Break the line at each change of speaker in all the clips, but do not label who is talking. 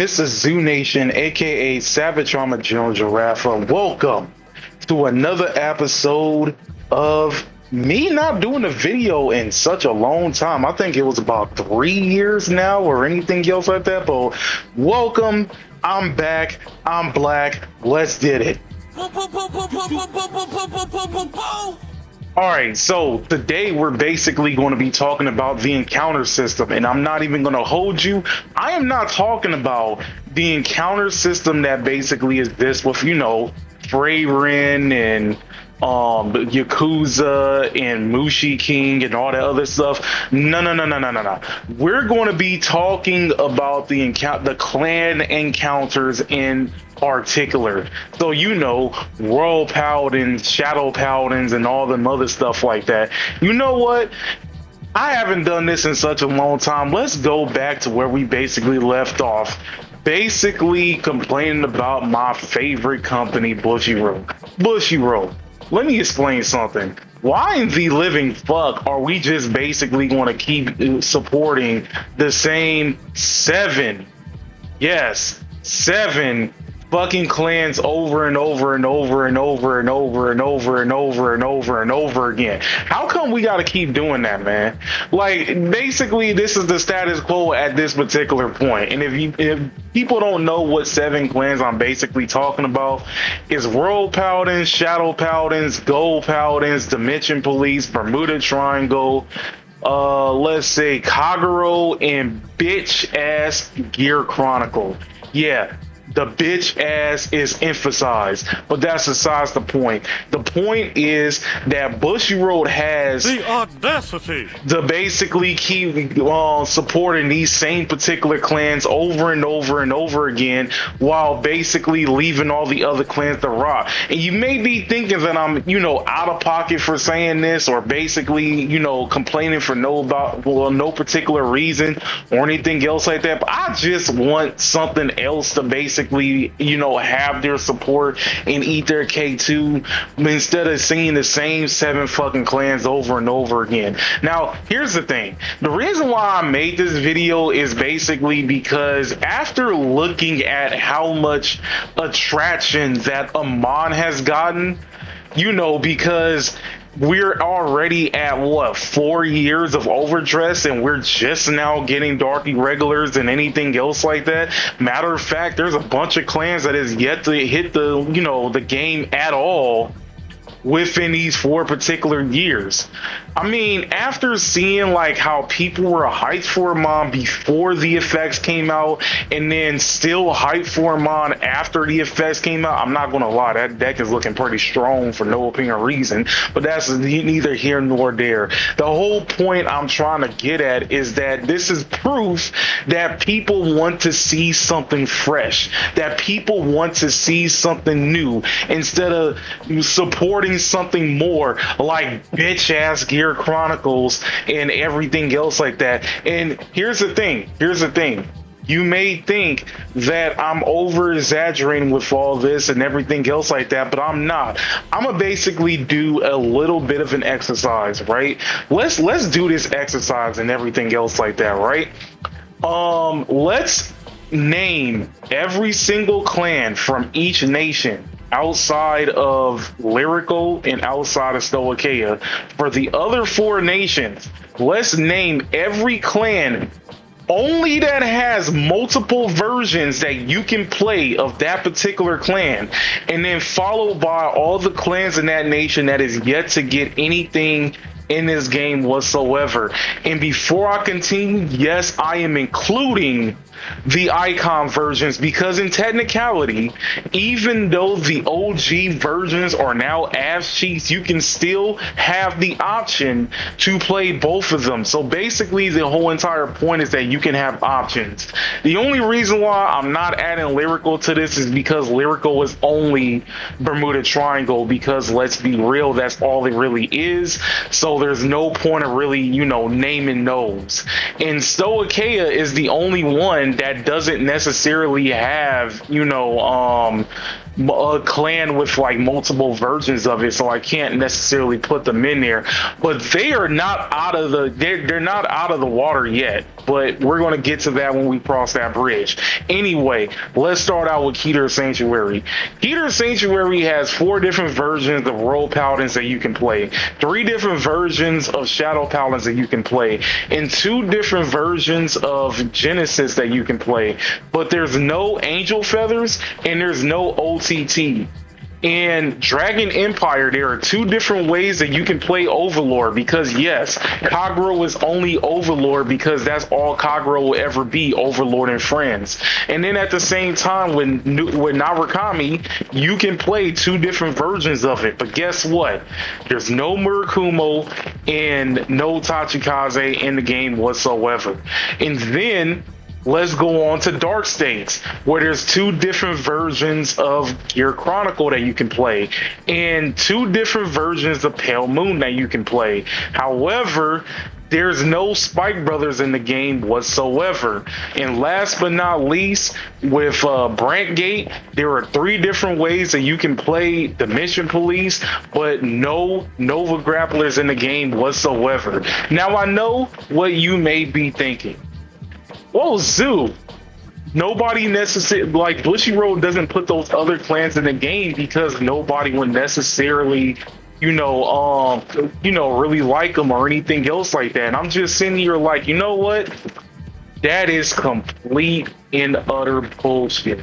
This is Zoo Nation, aka Savage Armor General Giraffe. Welcome to another episode of me not doing a video in such a long time. I think it was about 3 years now or anything else like that. But welcome, I'm back, I'm black, let's get it. Alright, so today we're basically going to be talking about the encounter system, and I'm not even going to hold you. I am not talking about the encounter system that basically is this with, you know, Freyrin and Yakuza and Mushi King and all that other stuff. No. We're going to be talking about the clan encounters in particular. So, you know, Royal Paladins, Shadow Paladins, and all them other stuff like that. You know what? I haven't done this in such a long time. Let's go back to where we basically left off. Basically complaining about my favorite company, Bushiroad. Bushiroad. Let me explain something. Why in the living fuck are we just basically going to keep supporting the same seven fucking clans over and over and over and over and over and over and over and over and over again? How come we got to keep doing that, man? Like, basically, this is the status quo at this particular point. And if people don't know what 7 clans I'm basically talking about, is Royal Paladins, Shadow Paladins, Gold Paladins, Dimension Police, Bermuda Triangle, let's say Kagero, and bitch ass Gear Chronicle. Yeah, the bitch ass is emphasized, but that's besides the point. The point is that Bushiroad has
the audacity
to basically keep supporting these same particular clans over and over and over again, while basically leaving all the other clans to rot. And you may be thinking that I'm, you know, out of pocket for saying this, or basically, you know, complaining for no particular reason or anything else like that. But I just want something else to basically, you know, have their support and eat their cake too, instead of seeing the same 7 fucking clans over and over again. Now, here's the thing. The reason why I made this video is basically because after looking at how much attraction that Amon has gotten, you know, because we're already at what, 4 years of overdress, and we're just now getting dark irregulars and anything else like that. Matter of fact, there's a bunch of clans that is yet to hit the, you know, the game at all within these 4 particular years. I mean, after seeing like how people were hyped for Amon before the effects came out, and then still hyped for Amon after the effects came out, I'm not gonna lie, that deck is looking pretty strong for no apparent reason, but that's neither here nor there. The whole point I'm trying to get at is that this is proof that people want to see something fresh, that people want to see something new, instead of supporting something more like bitch ass Gear Chronicles and everything else like that. And here's the thing. You may think that I'm over exaggerating with all this and everything else like that, but I'm not. I'm gonna basically do a little bit of an exercise, right? Let's do this exercise and everything else like that, right? Let's name every single clan from each nation outside of Lyrical and outside of Stoicheia. For the other 4 nations, let's name every clan only that has multiple versions that you can play of that particular clan, and then followed by all the clans in that nation that is yet to get anything in this game whatsoever. And before I continue, yes, I am including the icon versions, because in technicality, even though the OG versions are now ass cheeks, you can still have the option to play both of them. So basically the whole entire point is that you can have options. The only reason why I'm not adding Lyrical to this is because Lyrical is only Bermuda Triangle, because let's be real, that's all it really is. So there's no point of really, you know, naming those. And Stoicheia is the only one that doesn't necessarily have, you know, a clan with like multiple versions of it, so I can't necessarily put them in there. But they are not out of the they're not out of the water yet. But we're going to get to that when we cross that bridge. Anyway, let's start out with Keter Sanctuary. Keter Sanctuary has 4 different versions of Royal Paladins that you can play, 3 different versions of Shadow Paladins that you can play, and 2 different versions of Genesis that you can play. But there's no Angel Feathers and there's no OTT. In Dragon Empire, there are 2 different ways that you can play Overlord, because yes, Kagura is only Overlord because that's all Kagura will ever be, Overlord and friends. And then at the same time, with Narukami, you can play 2 different versions of it. But guess what? There's no Murakumo and no Tachikaze in the game whatsoever. And then let's go on to Dark States, where there's 2 different versions of Gear Chronicle that you can play, and 2 different versions of Pale Moon that you can play. However, there's no Spike Brothers in the game whatsoever. And last but not least, with Brantgate, there are 3 different ways that you can play the Mission Police, but no Nova Grapplers in the game whatsoever. Now, I know what you may be thinking. Oh, Zoo. Nobody necessarily, like, Bushiroad doesn't put those other clans in the game because nobody would necessarily, really like them or anything else like that. And I'm just sitting here like, you know what? That is complete and utter bullshit.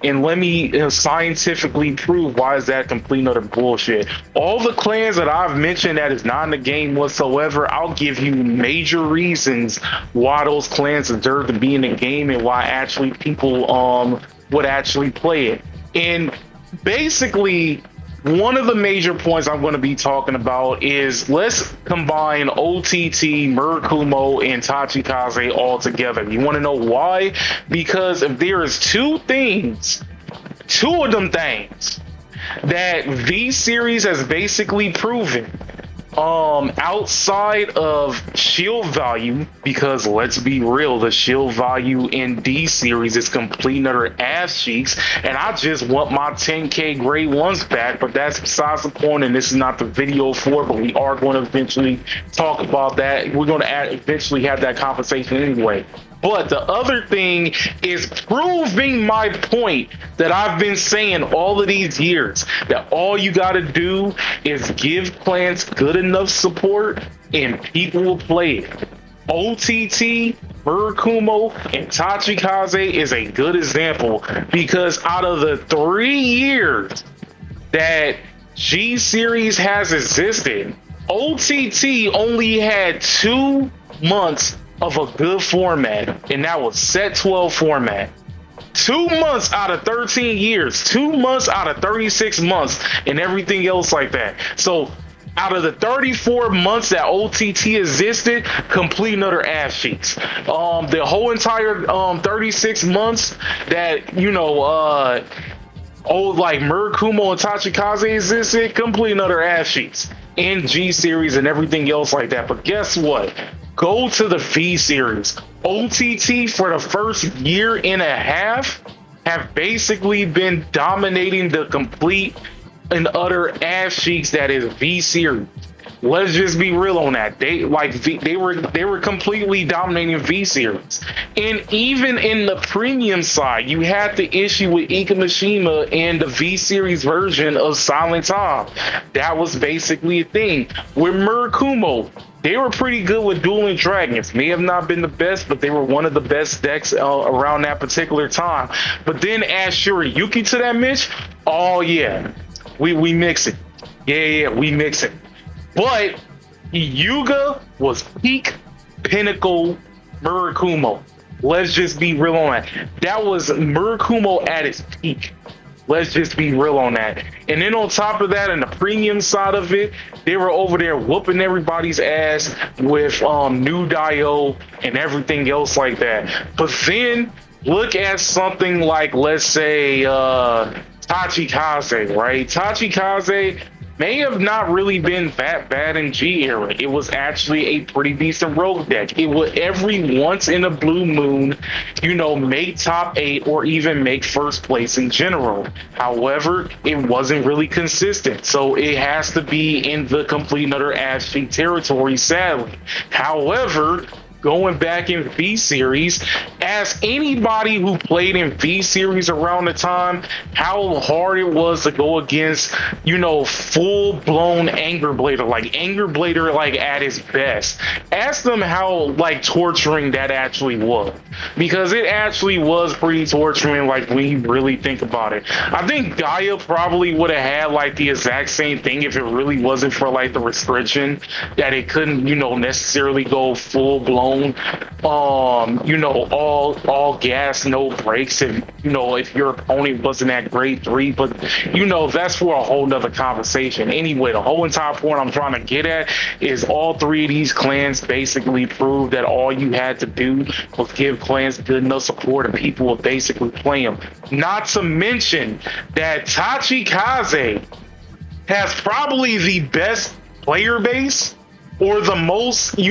And let me scientifically prove why is that complete and utter bullshit. All the clans that I've mentioned that is not in the game whatsoever, I'll give you major reasons why those clans deserve to be in the game and why actually people would actually play it. And basically, one of the major points I'm going to be talking about is let's combine OTT, Murakumo, and Tachikaze all together. You want to know why? Because if there is 2 of them things that V-Series has basically proven, outside of shield value, because let's be real, the shield value in D series is complete and utter ass cheeks, and I just want my 10k grade ones back, but that's besides the point, and this is not the video for it, but we are going to eventually talk about that. We're going to eventually have that conversation anyway. But the other thing is proving my point that I've been saying all of these years, that all you got to do is give clans good enough support and people will play it. OTT, Murakumo, and Tachikaze is a good example, because out of the 3 years that G Series has existed, OTT only had 2 months of a good format, and that was set 12 format. 2 months out of 13 years, 2 months out of 36 months, and everything else like that. So out of the 34 months that OTT existed, complete and utter ass cheeks. The whole entire 36 months that like Murakumo and Tachikaze existed, complete and utter ass cheeks. And G Series and everything else like that. But guess what? Go to the V Series. OTT for the first year and a half have basically been dominating the complete and utter ass cheeks that is V Series. Let's just be real on that. They were completely dominating V Series. And even in the premium side, you had the issue with Ikamishima and the V Series version of Silent Tom. That was basically a thing. With Murakumo, they were pretty good with Dueling Dragons. May have not been the best, but they were one of the best decks around that particular time. But then add Shuriyuki to that mix. Oh yeah, we mix it. Yeah, we mix it. But Yuga was peak pinnacle Murakumo. Let's just be real on that. That was Murakumo at its peak. Let's just be real on that. And then on top of that, in the premium side of it, they were over there whooping everybody's ass with New Dio and everything else like that. But then look at something like, let's say, Tachikaze, right? Tachikaze may have not really been that bad in G era. It was actually a pretty decent rogue deck. It would every once in a blue moon, make top eight or even make first place in general. However, it wasn't really consistent. So it has to be in the complete and utter ass cheek territory, sadly. However, going back in V Series, as anybody who played in V Series around the time, how hard it was to go against, full blown Anger Blader, like Anger Blader, like at his best. Ask them how like torturing that actually was, because it actually was pretty torturing. Like when you really think about it, I think Gaia probably would have had like the exact same thing if it really wasn't for like the restriction that it couldn't, necessarily go full blown all gas, no brakes, if your opponent wasn't at grade 3. But that's for a whole nother conversation. Anyway, the whole entire point I'm trying to get at is all three of these clans basically proved that all you had to do was give clans good enough support and people would basically play them. Not to mention that Tachikaze has probably the best player base, or the most, they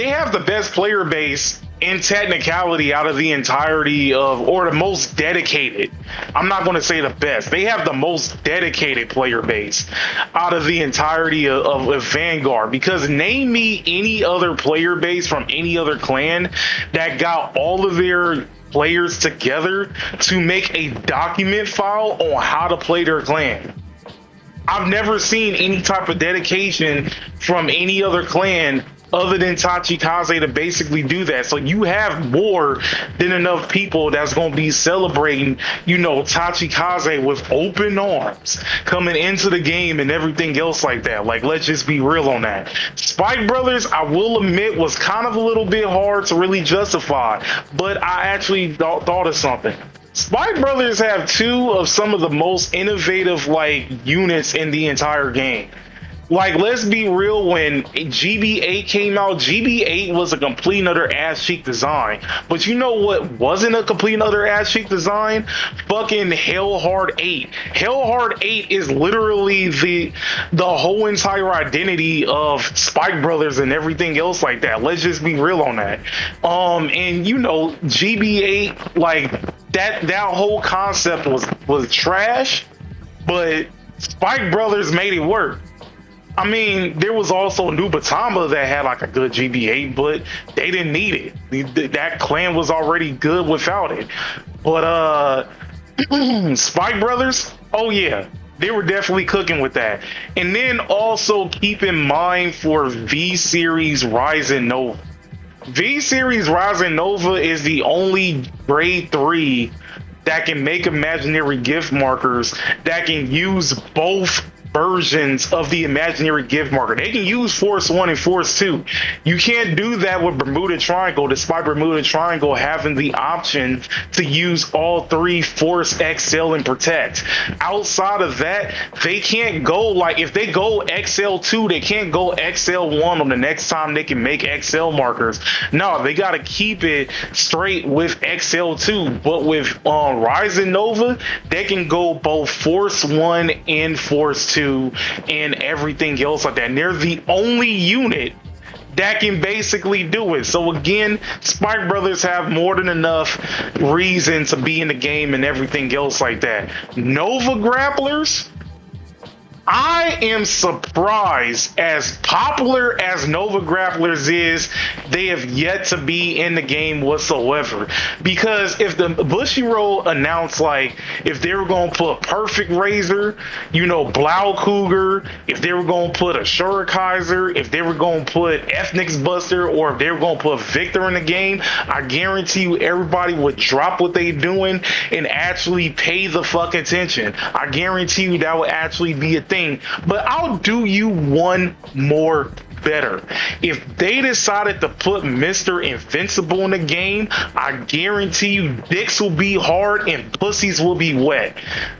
have the best player base in technicality out of the entirety of, or the most dedicated. I'm not going to say the best. They have the most dedicated player base out of the entirety of Vanguard, because name me any other player base from any other clan that got all of their players together to make a document file on how to play their clan. I've never seen any type of dedication from any other clan other than Tachikaze to basically do that. So you have more than enough people that's going to be celebrating, Tachikaze with open arms coming into the game and everything else like that. Like, let's just be real on that. Spike Brothers, I will admit, was kind of a little bit hard to really justify, but I actually thought of something. Spike Brothers have two of some of the most innovative units in the entire game. Like, let's be real, when GB8 came out, GB8 was a complete and utter ass cheek design. But you know what wasn't a complete and utter ass cheek design? Fucking Hellhard 8. Hellhard 8 is literally the whole entire identity of Spike Brothers and everything else like that. Let's just be real on that. And GB8, like that whole concept was trash, but Spike Brothers made it work. I mean, there was also Nubatama that had like a good GB8, but they didn't need it. That clan was already good without it. But Spike Brothers, oh yeah, they were definitely cooking with that. And then also keep in mind for V Series Rising Nova. V Series Rising Nova is the only grade 3 that can make imaginary gift markers that can use both versions of the imaginary gift marker. They can use Force 1 and Force 2. You can't do that with Bermuda Triangle, despite Bermuda Triangle having the option to use all 3 Force, Excel, and Protect. Outside of that, they can't go, if they go XL2, they can't go XL1 on the next time they can make XL markers. No, they got to keep it straight with XL2. But with Rising Nova, they can go both Force 1 and Force 2 and everything else like that. And they're the only unit that can basically do it. So again, Spike Brothers have more than enough reason to be in the game and everything else like that. Nova Grapplers, I am surprised, as popular as Nova Grapplers is, they have yet to be in the game whatsoever. Because if the Bushiroad announced, if they were going to put Perfect Razor, Blau Cougar, if they were going to put a Shurikaiser, if they were going to put Ethnics Buster, or if they were going to put Victor in the game, I guarantee you everybody would drop what they're doing and actually pay the fuck attention. I guarantee you that would actually be a thing. But I'll do you one more better. If they decided to put Mr. Invincible in the game, I guarantee you dicks will be hard and pussies will be wet.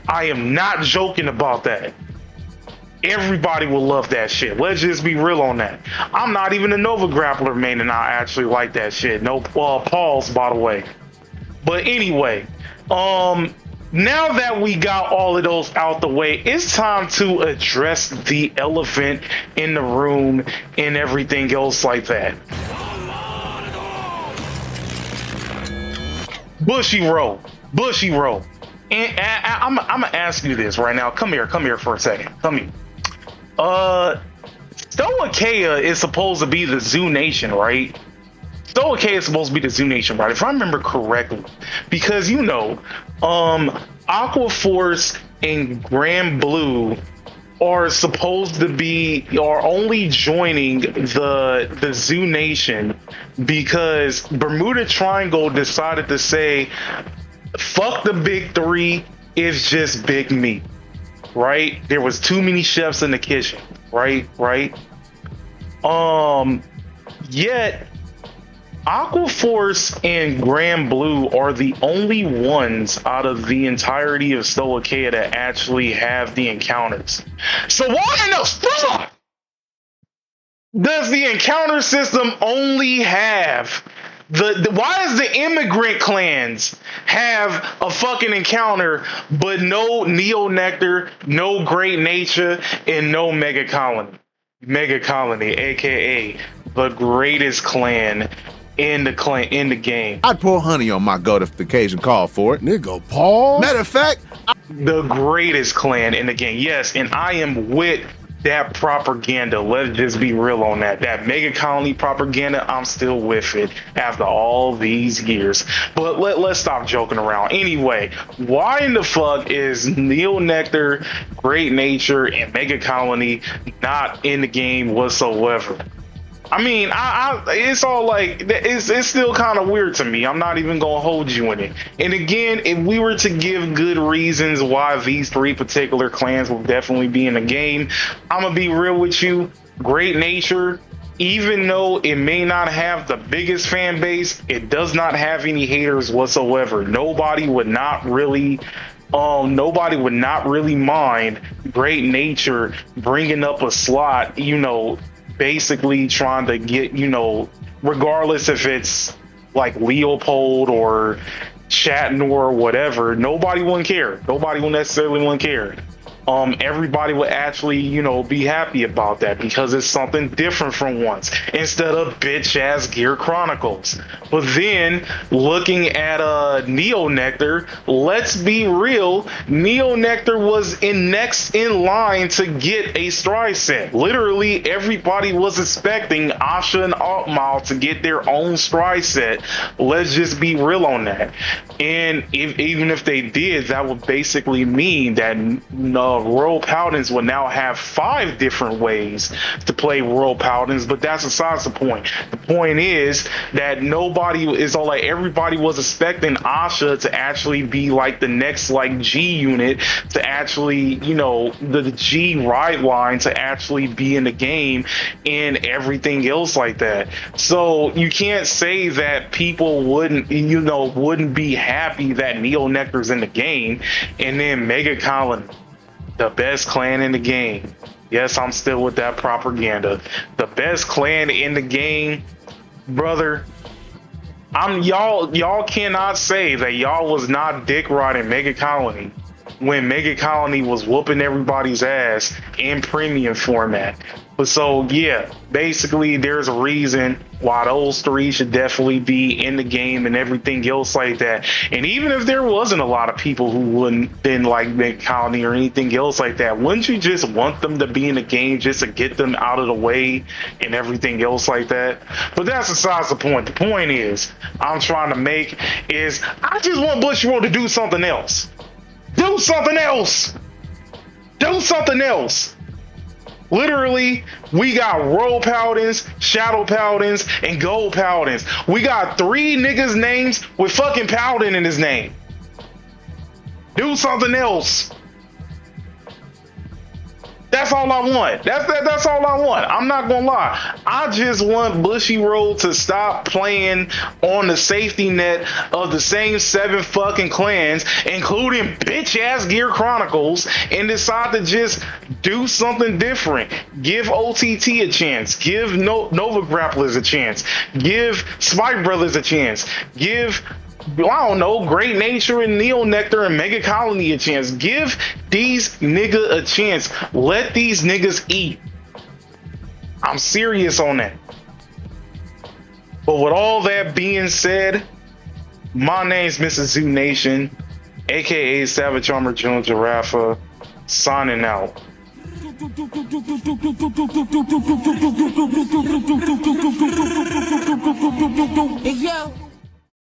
I am not joking about that. Everybody will love that shit. Let's just be real on that. I'm not even a Nova Grappler main, and I actually like that shit. No pause, by the way. But anyway, Now that we got all of those out the way, it's time to address the elephant in the room and everything else like that. Bushiroad. And I'm gonna ask you this right now. Come here for a second. Come here. Stoicheia is supposed to be the Zoo Nation, right? Stoicheia is supposed to be the Zoo Nation, right? If I remember correctly, because Aqua Force and Grand Blue are supposed to be are only joining the Zoo Nation because Bermuda Triangle decided to say, fuck the big three, it's just big meat. Right? There was too many chefs in the kitchen. Right? Yet Aqua Force and Grand Blue are the only ones out of the entirety of Stoicheia that actually have the encounters. So why in the fuck does the encounter system only have why does the immigrant clans have a fucking encounter but no Neo Nectar, no Great Nature, and no Mega Colony? Mega Colony, aka the greatest clan in the game.
I'd pour honey on my goat if the occasion called for it.
Nigga, Paul.
Matter of fact,
the greatest clan in the game. Yes, and I am with that propaganda. Let's just be real on that. That Mega Colony propaganda, I'm still with it after all these years. But let's stop joking around. Anyway, why in the fuck is Neo Nectar, Great Nature, and Mega Colony not in the game whatsoever? I mean, it's all like, it's still kind of weird to me. I'm not even gonna hold you in it. And again, if we were to give good reasons why these three particular clans will definitely be in the game, I'm gonna be real with you. Great Nature, even though it may not have the biggest fan base, it does not have any haters whatsoever. Nobody would not really mind Great Nature bringing up a slot, basically trying to get, regardless if it's like Leopold or Shatner or whatever, nobody wouldn't care. Nobody would necessarily wouldn't care. Everybody would actually, be happy about that because it's something different from once instead of bitch ass Gear Chronicles. But then looking at Neo Nectar, let's be real, Neo Nectar was next in line to get a Stride set. Literally everybody was expecting Asha and Altmal to get their own Stride set. Let's just be real on that. And even if they did, that would basically mean that Royal Paladins will now have 5 different ways to play Royal Paladins, but that's besides the point. The point is that everybody was expecting Asha to actually be like the next G unit to actually, the G ride line to actually be in the game and everything else like that. So you can't say that people wouldn't be happy that Neo Nectar's in the game and then Mega Colony, the best clan in the game. Yes, I'm still with that propaganda. The best clan in the game, brother. Y'all cannot say that y'all was not dick riding Mega Colony when Mega Colony was whooping everybody's ass in premium format. But so yeah, basically there's a reason why those three should definitely be in the game and everything else like that. And even if there wasn't a lot of people who didn't like Mega Colony or anything else like that, wouldn't you just want them to be in the game just to get them out of the way and everything else like that? But that's besides the point. The point is I'm trying to make is I just want Bushiroad to do something else. Do something else. Do something else. Literally, we got Royal Paladins, Shadow Paladins, and Gold Paladins. We got 3 niggas' names with fucking Paladin in his name. Do something else. That's all I want. That's all I want. I'm not gonna lie. I just want Bushiroad to stop playing on the safety net of the same 7 fucking clans, including bitch ass Gear Chronicles, and decide to just do something different. Give OTT a chance. Give Nova Grapplers a chance. Give Spike Brothers a chance. Give I don't know, Great Nature and Neo Nectar and Mega Colony a chance. Give these nigga a chance. Let these niggas eat. I'm serious on that. But with all that being said, my name's Mr. Zoo Nation, aka Savage Armor June Giraffe, signing out.
Hey, yo.